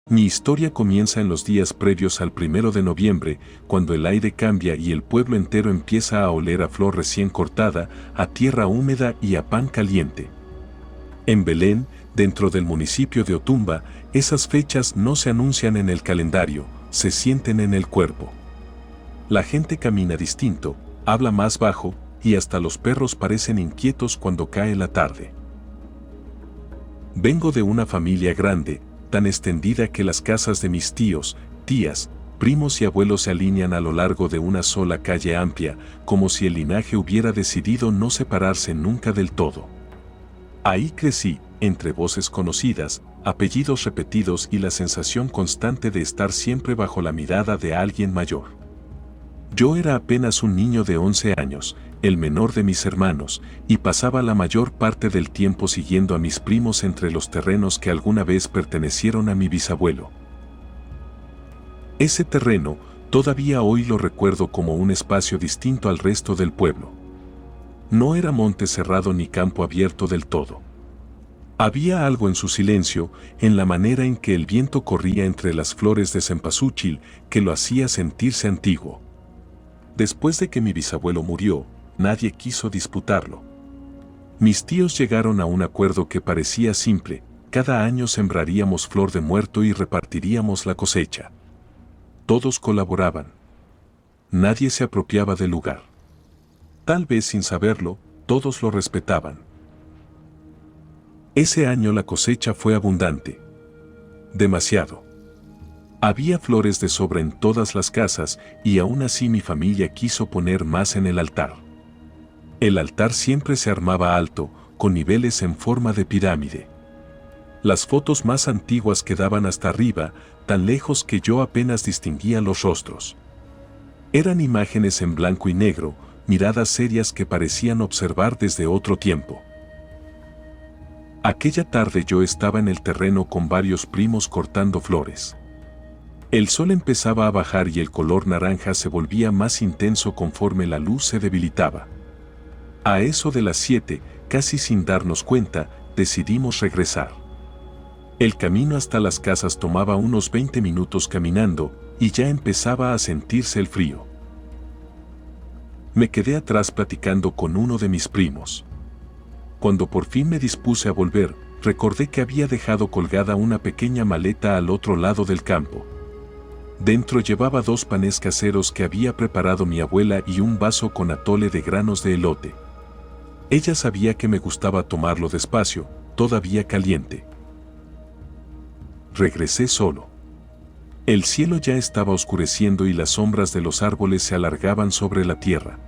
Mi historia comienza en los días previos al 1 de noviembre, cuando el aire cambia y el pueblo entero empieza a oler a flor recién cortada, a tierra húmeda y a pan caliente. En Belén, dentro del municipio de Otumba, esas fechas no se anuncian en el calendario, se sienten en el cuerpo. La gente camina distinto, habla más bajo, y hasta los perros parecen inquietos cuando cae la tarde. Vengo de una familia grande, tan extendida que las casas de mis tíos, tías, primos y abuelos se alinean a lo largo de una sola calle amplia, como si el linaje hubiera decidido no separarse nunca del todo. Ahí crecí, entre voces conocidas, apellidos repetidos y la sensación constante de estar siempre bajo la mirada de alguien mayor. Yo era apenas un niño de 11 años, el menor de mis hermanos, y pasaba la mayor parte del tiempo siguiendo a mis primos entre los terrenos que alguna vez pertenecieron a mi bisabuelo. Ese terreno, todavía hoy lo recuerdo como un espacio distinto al resto del pueblo. No era monte cerrado ni campo abierto del todo. Había algo en su silencio, en la manera en que el viento corría entre las flores de cempasúchil, que lo hacía sentirse antiguo. Después de que mi bisabuelo murió, nadie quiso disputarlo. Mis tíos llegaron a un acuerdo que parecía simple: cada año sembraríamos flor de muerto y repartiríamos la cosecha. Todos colaboraban. Nadie se apropiaba del lugar. Tal vez sin saberlo, todos lo respetaban. Ese año la cosecha fue abundante. Demasiado. Había flores de sobra en todas las casas y aún así mi familia quiso poner más en el altar. El altar siempre se armaba alto, con niveles en forma de pirámide. Las fotos más antiguas quedaban hasta arriba, tan lejos que yo apenas distinguía los rostros. Eran imágenes en blanco y negro, miradas serias que parecían observar desde otro tiempo. Aquella tarde yo estaba en el terreno con varios primos cortando flores. El sol empezaba a bajar y el color naranja se volvía más intenso conforme la luz se debilitaba. A eso de las 7, casi sin darnos cuenta, decidimos regresar. El camino hasta las casas tomaba unos 20 minutos caminando y ya empezaba a sentirse el frío. Me quedé atrás platicando con uno de mis primos. Cuando por fin me dispuse a volver, recordé que había dejado colgada una pequeña maleta al otro lado del campo. Dentro llevaba 2 panes caseros que había preparado mi abuela y un vaso con atole de granos de elote. Ella sabía que me gustaba tomarlo despacio, todavía caliente. Regresé solo. El cielo ya estaba oscureciendo y las sombras de los árboles se alargaban sobre la tierra.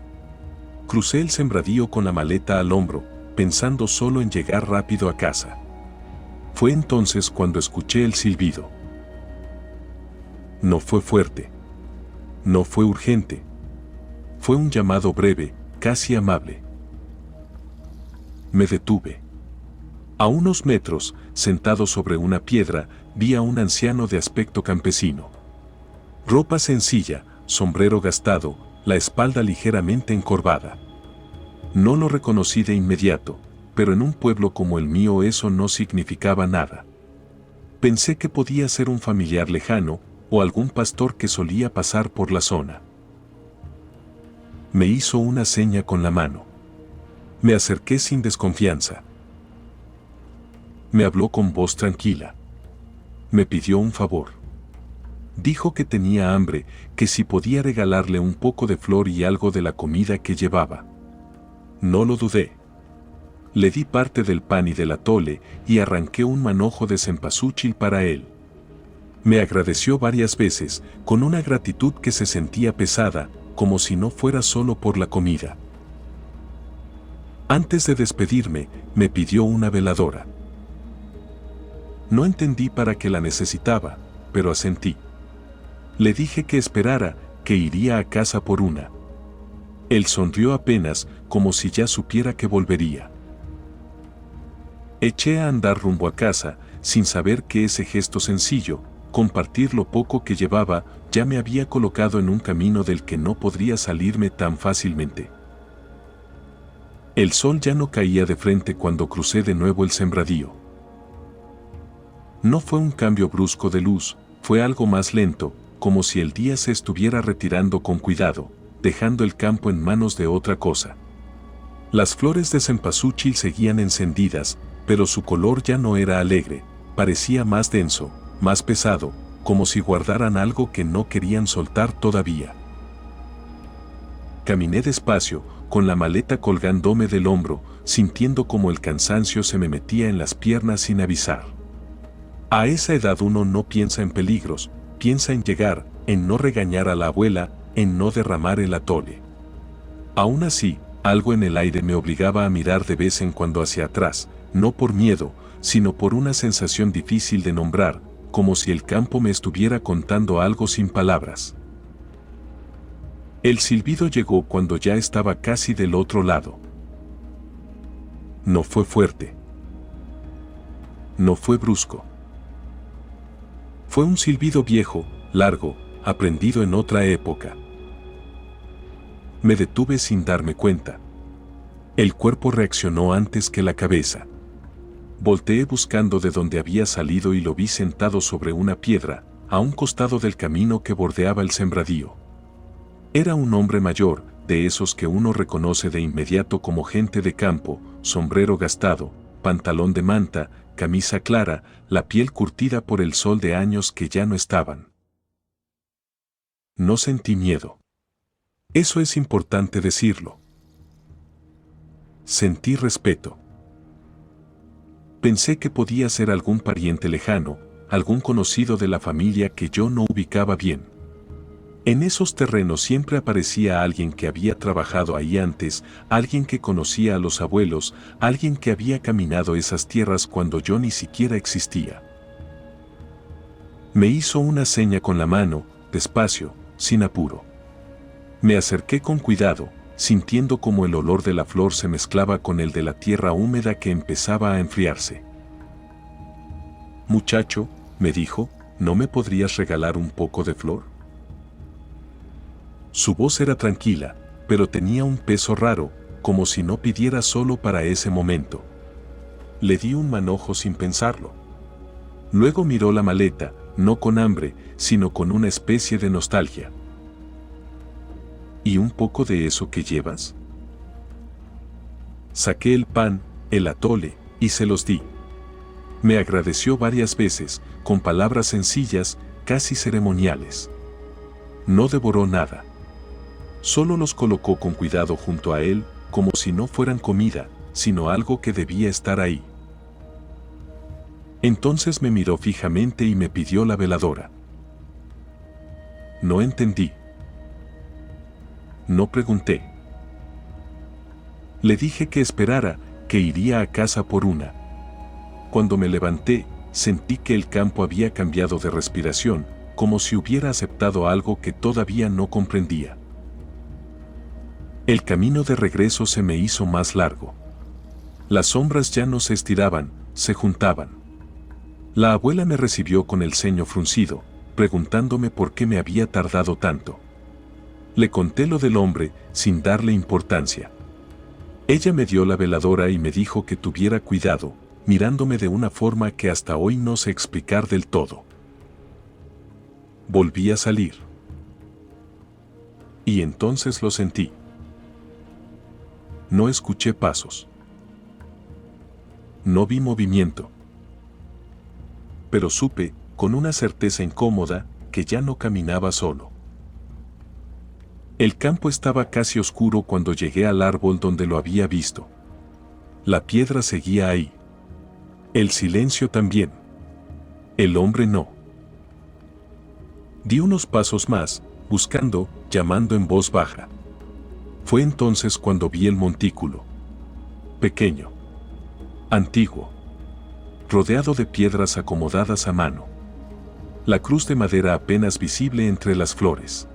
Crucé el sembradío con la maleta al hombro, pensando solo en llegar rápido a casa. Fue entonces cuando escuché el silbido. No fue fuerte. No fue urgente. Fue un llamado breve, casi amable. Me detuve. A unos metros, sentado sobre una piedra, vi a un anciano de aspecto campesino. Ropa sencilla, sombrero gastado, la espalda ligeramente encorvada. No lo reconocí de inmediato, pero en un pueblo como el mío eso no significaba nada. Pensé que podía ser un familiar lejano, o algún pastor que solía pasar por la zona. Me hizo una seña con la mano. Me acerqué sin desconfianza. Me habló con voz tranquila. Me pidió un favor. Dijo que tenía hambre, que si podía regalarle un poco de flor y algo de la comida que llevaba. No lo dudé. Le di parte del pan y del atole y arranqué un manojo de cempasúchil para él. Me agradeció varias veces, con una gratitud que se sentía pesada, como si no fuera solo por la comida. Antes de despedirme, me pidió una veladora. No entendí para qué la necesitaba, pero asentí. Le dije que esperara, que iría a casa por una. Él sonrió apenas, como si ya supiera que volvería. Eché a andar rumbo a casa, sin saber que ese gesto sencillo, compartir lo poco que llevaba, ya me había colocado en un camino del que no podría salirme tan fácilmente. El sol ya no caía de frente cuando crucé de nuevo el sembradío. No fue un cambio brusco de luz, fue algo más lento, como si el día se estuviera retirando con cuidado, dejando el campo en manos de otra cosa. Las flores de cempasúchil seguían encendidas, pero su color ya no era alegre, parecía más denso, más pesado, como si guardaran algo que no querían soltar todavía. Caminé despacio, con la maleta colgándome del hombro, sintiendo como el cansancio se me metía en las piernas sin avisar. A esa edad uno no piensa en peligros, piensa en llegar, en no regañar a la abuela, en no derramar el atole. Aún así, algo en el aire me obligaba a mirar de vez en cuando hacia atrás, no por miedo, sino por una sensación difícil de nombrar, como si el campo me estuviera contando algo sin palabras. El silbido llegó cuando ya estaba casi del otro lado. No fue fuerte. No fue brusco. Fue un silbido viejo, largo, aprendido en otra época. Me detuve sin darme cuenta. El cuerpo reaccionó antes que la cabeza. Volteé buscando de dónde había salido y lo vi sentado sobre una piedra, a un costado del camino que bordeaba el sembradío. Era un hombre mayor, de esos que uno reconoce de inmediato como gente de campo, sombrero gastado, pantalón de manta, camisa clara, la piel curtida por el sol de años que ya no estaban. No sentí miedo. Eso es importante decirlo. Sentí respeto. Pensé que podía ser algún pariente lejano, algún conocido de la familia que yo no ubicaba bien. En esos terrenos siempre aparecía alguien que había trabajado ahí antes, alguien que conocía a los abuelos, alguien que había caminado esas tierras cuando yo ni siquiera existía. Me hizo una seña con la mano, despacio, sin apuro. Me acerqué con cuidado, sintiendo como el olor de la flor se mezclaba con el de la tierra húmeda que empezaba a enfriarse. Muchacho, me dijo, ¿no me podrías regalar un poco de flor? Su voz era tranquila, pero tenía un peso raro, como si no pidiera solo para ese momento. Le di un manojo sin pensarlo. Luego miró la maleta, no con hambre, sino con una especie de nostalgia. ¿Y un poco de eso que llevas? Saqué el pan, el atole, y se los di. Me agradeció varias veces, con palabras sencillas, casi ceremoniales. No devoró nada. Solo los colocó con cuidado junto a él, como si no fueran comida, sino algo que debía estar ahí. Entonces me miró fijamente y me pidió la veladora. No entendí. No pregunté. Le dije que esperara, que iría a casa por una. Cuando me levanté, sentí que el campo había cambiado de respiración, como si hubiera aceptado algo que todavía no comprendía. El camino de regreso se me hizo más largo. Las sombras ya no se estiraban, se juntaban. La abuela me recibió con el ceño fruncido, preguntándome por qué me había tardado tanto. Le conté lo del hombre, sin darle importancia. Ella me dio la veladora y me dijo que tuviera cuidado, mirándome de una forma que hasta hoy no sé explicar del todo. Volví a salir. Y entonces lo sentí. No escuché pasos. No vi movimiento. Pero supe, con una certeza incómoda, que ya no caminaba solo. El campo estaba casi oscuro cuando llegué al árbol donde lo había visto. La piedra seguía ahí. El silencio también. El hombre no. Di unos pasos más, buscando, llamando en voz baja. Fue entonces cuando vi el montículo. Pequeño. Antiguo. Rodeado de piedras acomodadas a mano. La cruz de madera apenas visible entre las flores.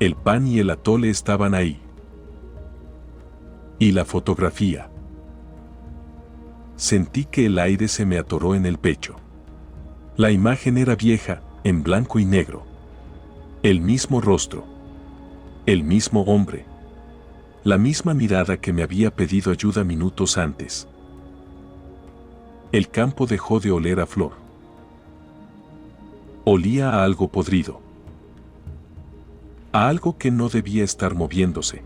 El pan y el atole estaban ahí. Y la fotografía. Sentí que el aire se me atoró en el pecho. La imagen era vieja, en blanco y negro. El mismo rostro. El mismo hombre. La misma mirada que me había pedido ayuda minutos antes. El campo dejó de oler a flor. Olía a algo podrido. A algo que no debía estar moviéndose.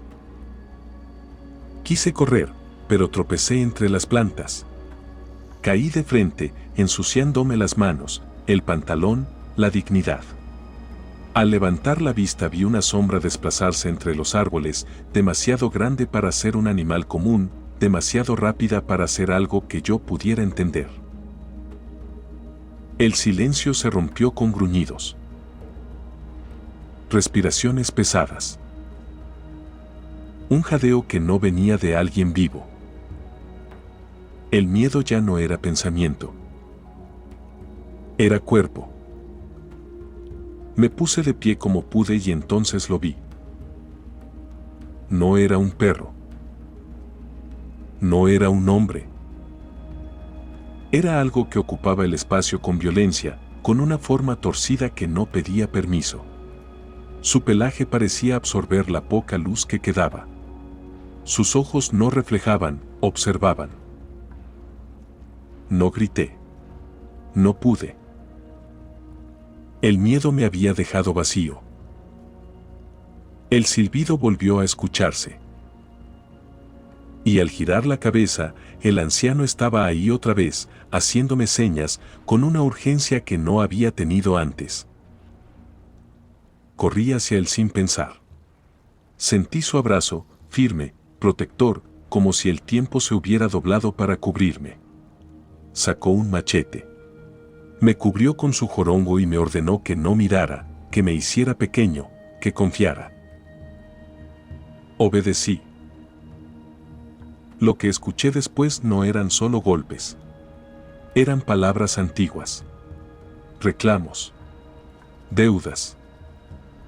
Quise correr, pero tropecé entre las plantas. Caí de frente, ensuciándome las manos, el pantalón, la dignidad. Al levantar la vista vi una sombra desplazarse entre los árboles, demasiado grande para ser un animal común, demasiado rápida para ser algo que yo pudiera entender. El silencio se rompió con gruñidos. Respiraciones pesadas. Un jadeo que no venía de alguien vivo. El miedo ya no era pensamiento. Era cuerpo. Me puse de pie como pude y entonces lo vi. No era un perro. No era un hombre. Era algo que ocupaba el espacio con violencia, con una forma torcida que no pedía permiso. Su pelaje parecía absorber la poca luz que quedaba. Sus ojos no reflejaban, observaban. No grité. No pude. El miedo me había dejado vacío. El silbido volvió a escucharse. Y al girar la cabeza, el anciano estaba ahí otra vez, haciéndome señas, con una urgencia que no había tenido antes. Corrí hacia él sin pensar. Sentí su abrazo, firme, protector, como si el tiempo se hubiera doblado para cubrirme. Sacó un machete. Me cubrió con su jorongo y me ordenó que no mirara, que me hiciera pequeño, que confiara. Obedecí. Lo que escuché después no eran solo golpes. Eran palabras antiguas. Reclamos. Deudas.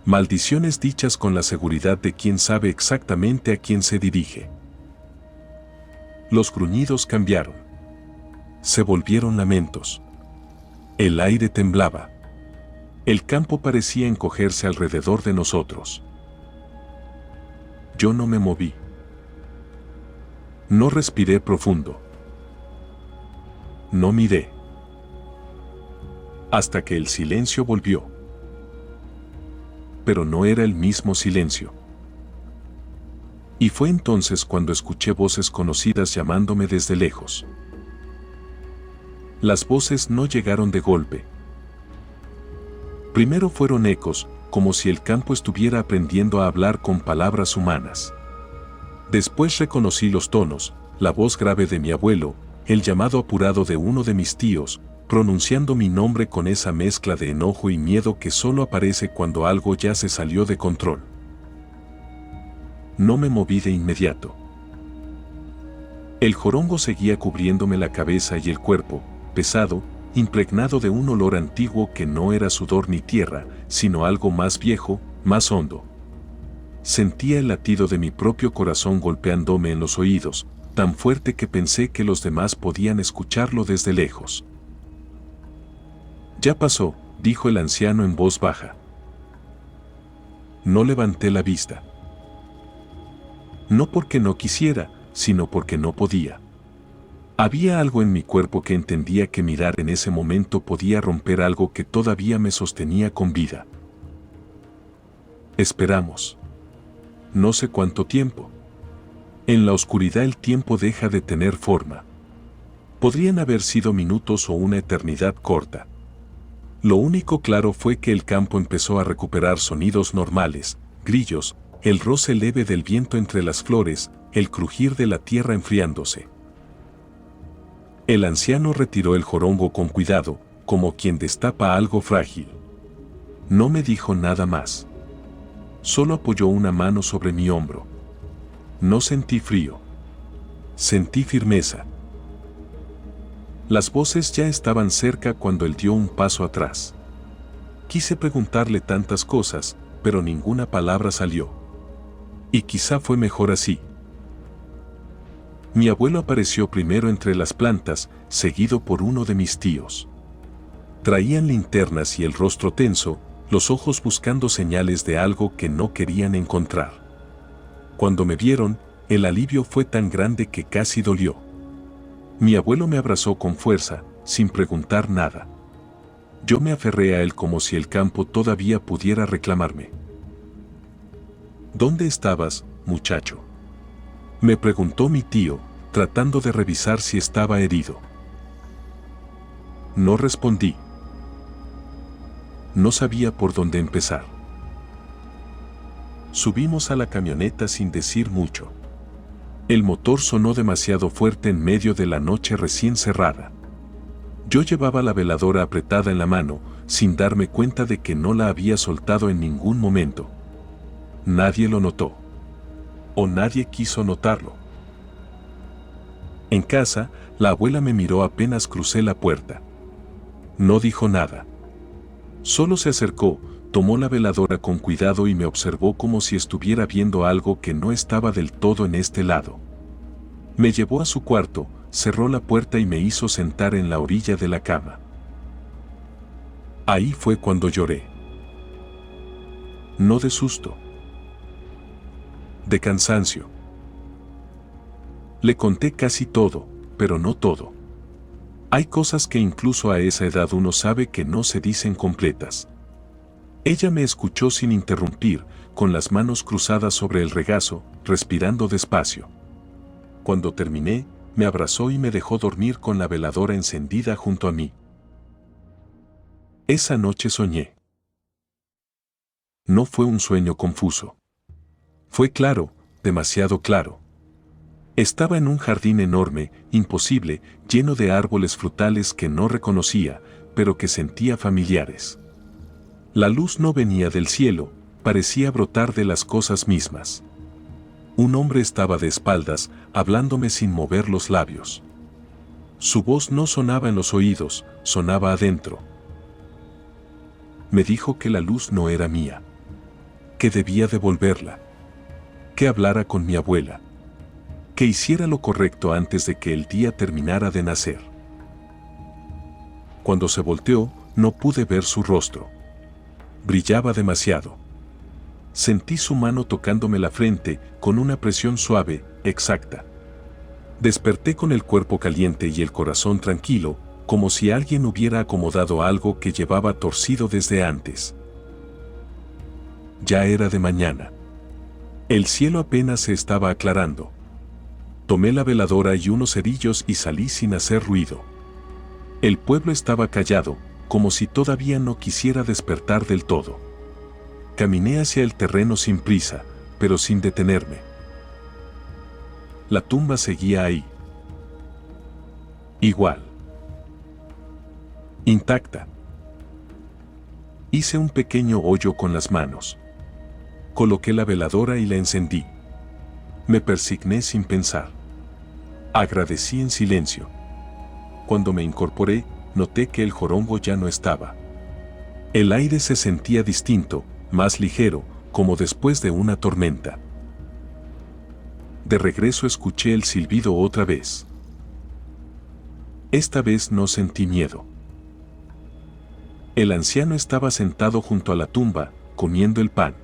Maldiciones dichas con la seguridad de quien sabe exactamente a quién se dirige. Los gruñidos cambiaron. Se volvieron lamentos. El aire temblaba. El campo parecía encogerse alrededor de nosotros. Yo no me moví. No respiré profundo. No miré. Hasta que el silencio volvió. Pero no era el mismo silencio. Y fue entonces cuando escuché voces conocidas llamándome desde lejos. Las voces no llegaron de golpe. Primero fueron ecos, como si el campo estuviera aprendiendo a hablar con palabras humanas. Después reconocí los tonos, la voz grave de mi abuelo, el llamado apurado de uno de mis tíos, pronunciando mi nombre con esa mezcla de enojo y miedo que solo aparece cuando algo ya se salió de control. No me moví de inmediato. El jorongo seguía cubriéndome la cabeza y el cuerpo, pesado, impregnado de un olor antiguo que no era sudor ni tierra, sino algo más viejo, más hondo. Sentía el latido de mi propio corazón golpeándome en los oídos, tan fuerte que pensé que los demás podían escucharlo desde lejos. Ya pasó, dijo el anciano en voz baja. No levanté la vista. No porque no quisiera, sino porque no podía. Había algo en mi cuerpo que entendía que mirar en ese momento podía romper algo que todavía me sostenía con vida. Esperamos. No sé cuánto tiempo. En la oscuridad el tiempo deja de tener forma. Podrían haber sido minutos o una eternidad corta. Lo único claro fue que el campo empezó a recuperar sonidos normales, grillos, el roce leve del viento entre las flores, el crujir de la tierra enfriándose. El anciano retiró el jorongo con cuidado, como quien destapa algo frágil. No me dijo nada más. Solo apoyó una mano sobre mi hombro. No sentí frío. Sentí firmeza. Las voces ya estaban cerca cuando él dio un paso atrás. Quise preguntarle tantas cosas, pero ninguna palabra salió. Y quizá fue mejor así. Mi abuelo apareció primero entre las plantas, seguido por uno de mis tíos. Traían linternas y el rostro tenso, los ojos buscando señales de algo que no querían encontrar. Cuando me vieron, el alivio fue tan grande que casi dolió. Mi abuelo me abrazó con fuerza, sin preguntar nada. Yo me aferré a él como si el campo todavía pudiera reclamarme. ¿Dónde estabas, muchacho?, me preguntó mi tío, tratando de revisar si estaba herido. No respondí. No sabía por dónde empezar. Subimos a la camioneta sin decir mucho. El motor sonó demasiado fuerte en medio de la noche recién cerrada. Yo llevaba la veladora apretada en la mano, sin darme cuenta de que no la había soltado en ningún momento. Nadie lo notó. O nadie quiso notarlo. En casa, la abuela me miró apenas crucé la puerta. No dijo nada. Solo se acercó, tomó la veladora con cuidado y me observó como si estuviera viendo algo que no estaba del todo en este lado. Me llevó a su cuarto, cerró la puerta y me hizo sentar en la orilla de la cama. Ahí fue cuando lloré. No de susto. De cansancio. Le conté casi todo, pero no todo. Hay cosas que incluso a esa edad uno sabe que no se dicen completas. Ella me escuchó sin interrumpir, con las manos cruzadas sobre el regazo, respirando despacio. Cuando terminé, me abrazó y me dejó dormir con la veladora encendida junto a mí. Esa noche soñé. No fue un sueño confuso. Fue claro, demasiado claro. Estaba en un jardín enorme, imposible, lleno de árboles frutales que no reconocía, pero que sentía familiares. La luz no venía del cielo, parecía brotar de las cosas mismas. Un hombre estaba de espaldas, hablándome sin mover los labios. Su voz no sonaba en los oídos, sonaba adentro. Me dijo que la luz no era mía, que debía devolverla, que hablara con mi abuela, que hiciera lo correcto antes de que el día terminara de nacer. Cuando se volteó, no pude ver su rostro. Brillaba demasiado. Sentí su mano tocándome la frente, con una presión suave, exacta. Desperté con el cuerpo caliente y el corazón tranquilo, como si alguien hubiera acomodado algo que llevaba torcido desde antes. Ya era de mañana. El cielo apenas se estaba aclarando. Tomé la veladora y unos cerillos y salí sin hacer ruido. El pueblo estaba callado, como si todavía no quisiera despertar del todo. Caminé hacia el terreno sin prisa, pero sin detenerme. La tumba seguía ahí. Igual. Intacta. Hice un pequeño hoyo con las manos. Coloqué la veladora y la encendí. Me persigné sin pensar. Agradecí en silencio. Cuando me incorporé, noté que el jorongo ya no estaba. El aire se sentía distinto, más ligero, como después de una tormenta. De regreso escuché el silbido otra vez. Esta vez no sentí miedo. El anciano estaba sentado junto a la tumba, comiendo el pan.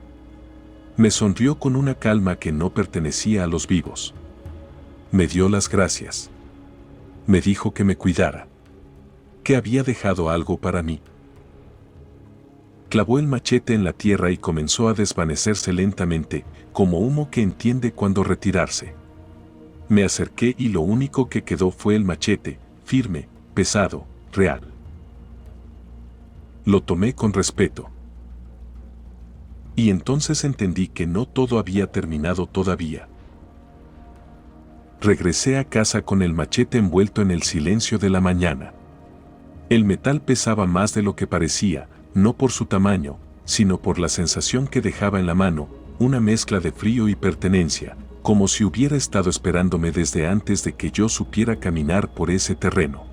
Me sonrió con una calma que no pertenecía a los vivos. Me dio las gracias. Me dijo que me cuidara, que había dejado algo para mí. Clavó el machete en la tierra y comenzó a desvanecerse lentamente, como humo que entiende cuándo retirarse. Me acerqué y lo único que quedó fue el machete, firme, pesado, real. Lo tomé con respeto. Y entonces entendí que no todo había terminado todavía. Regresé a casa con el machete envuelto en el silencio de la mañana. El metal pesaba más de lo que parecía, no por su tamaño, sino por la sensación que dejaba en la mano, una mezcla de frío y pertenencia, como si hubiera estado esperándome desde antes de que yo supiera caminar por ese terreno.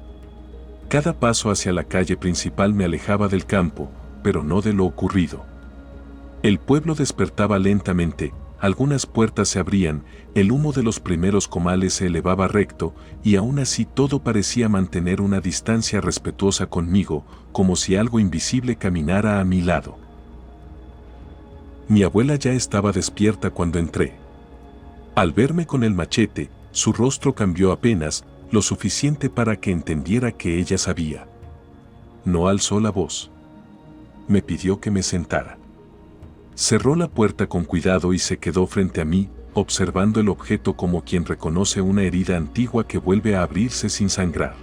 Cada paso hacia la calle principal me alejaba del campo, pero no de lo ocurrido. El pueblo despertaba lentamente, algunas puertas se abrían, el humo de los primeros comales se elevaba recto, y aún así todo parecía mantener una distancia respetuosa conmigo, como si algo invisible caminara a mi lado. Mi abuela ya estaba despierta cuando entré. Al verme con el machete, su rostro cambió apenas, lo suficiente para que entendiera que ella sabía. No alzó la voz. Me pidió que me sentara. Cerró la puerta con cuidado y se quedó frente a mí, observando el objeto como quien reconoce una herida antigua que vuelve a abrirse sin sangrar.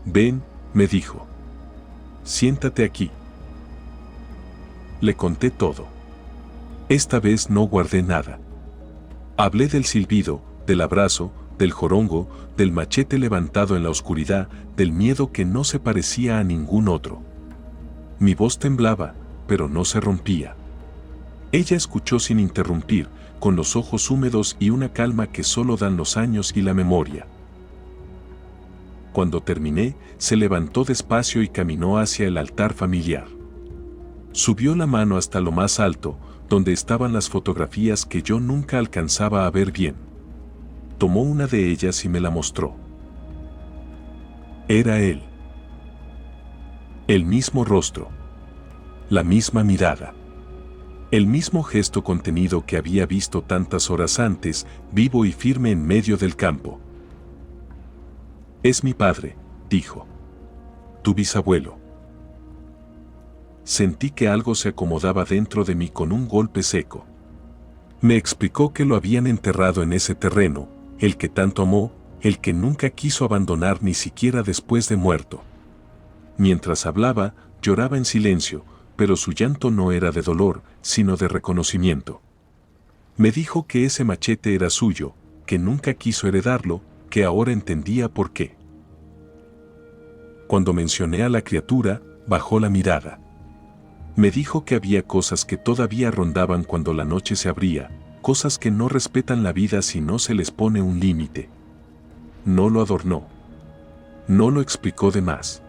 Ven, me dijo. Siéntate aquí. Le conté todo. Esta vez no guardé nada. Hablé del silbido, del abrazo, del jorongo, del machete levantado en la oscuridad, del miedo que no se parecía a ningún otro. Mi voz temblaba, pero no se rompía. Ella escuchó sin interrumpir, con los ojos húmedos y una calma que solo dan los años y la memoria. Cuando terminé, se levantó despacio y caminó hacia el altar familiar. Subió la mano hasta lo más alto, donde estaban las fotografías que yo nunca alcanzaba a ver bien. Tomó una de ellas y me la mostró. Era él. El mismo rostro. La misma mirada. El mismo gesto contenido que había visto tantas horas antes, vivo y firme en medio del campo. Es mi padre, dijo. Tu bisabuelo. Sentí que algo se acomodaba dentro de mí con un golpe seco. Me explicó que lo habían enterrado en ese terreno, el que tanto amó, el que nunca quiso abandonar ni siquiera después de muerto. Mientras hablaba, lloraba en silencio, pero su llanto no era de dolor, sino de reconocimiento. Me dijo que ese machete era suyo, que nunca quiso heredarlo, que ahora entendía por qué. Cuando mencioné a la criatura, bajó la mirada. Me dijo que había cosas que todavía rondaban cuando la noche se abría, cosas que no respetan la vida si no se les pone un límite. No lo adornó. No lo explicó de más.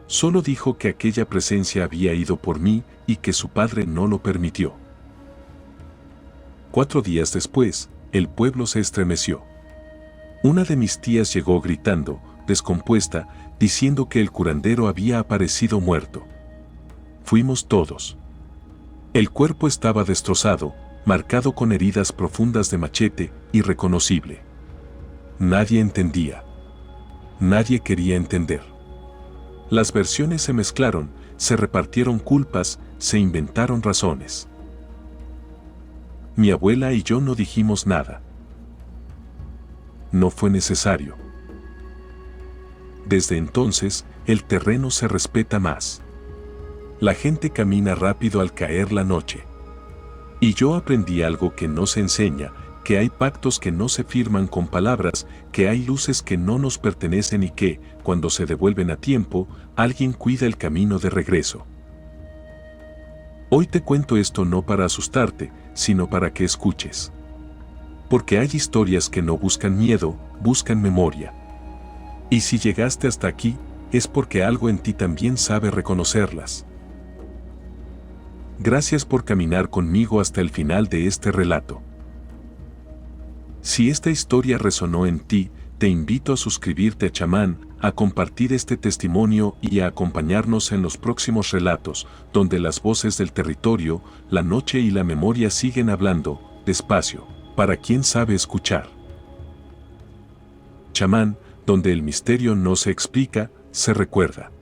Solo dijo que aquella presencia había ido por mí y que su padre no lo permitió. 4 días después, el pueblo se estremeció. Una de mis tías llegó gritando, descompuesta, diciendo que el curandero había aparecido muerto. Fuimos todos. El cuerpo estaba destrozado, marcado con heridas profundas de machete, irreconocible. Nadie entendía. Nadie quería entender. Las versiones se mezclaron, se repartieron culpas, se inventaron razones. Mi abuela y yo no dijimos nada. No fue necesario. Desde entonces, el terreno se respeta más. La gente camina rápido al caer la noche. Y yo aprendí algo que no se enseña, que hay pactos que no se firman con palabras, que hay luces que no nos pertenecen y que, cuando se devuelven a tiempo, alguien cuida el camino de regreso. Hoy te cuento esto no para asustarte, sino para que escuches. Porque hay historias que no buscan miedo, buscan memoria. Y si llegaste hasta aquí, es porque algo en ti también sabe reconocerlas. Gracias por caminar conmigo hasta el final de este relato. Si esta historia resonó en ti, te invito a suscribirte a Chamán, a compartir este testimonio y a acompañarnos en los próximos relatos, donde las voces del territorio, la noche y la memoria siguen hablando, despacio, para quien sabe escuchar. Chamán, donde el misterio no se explica, se recuerda.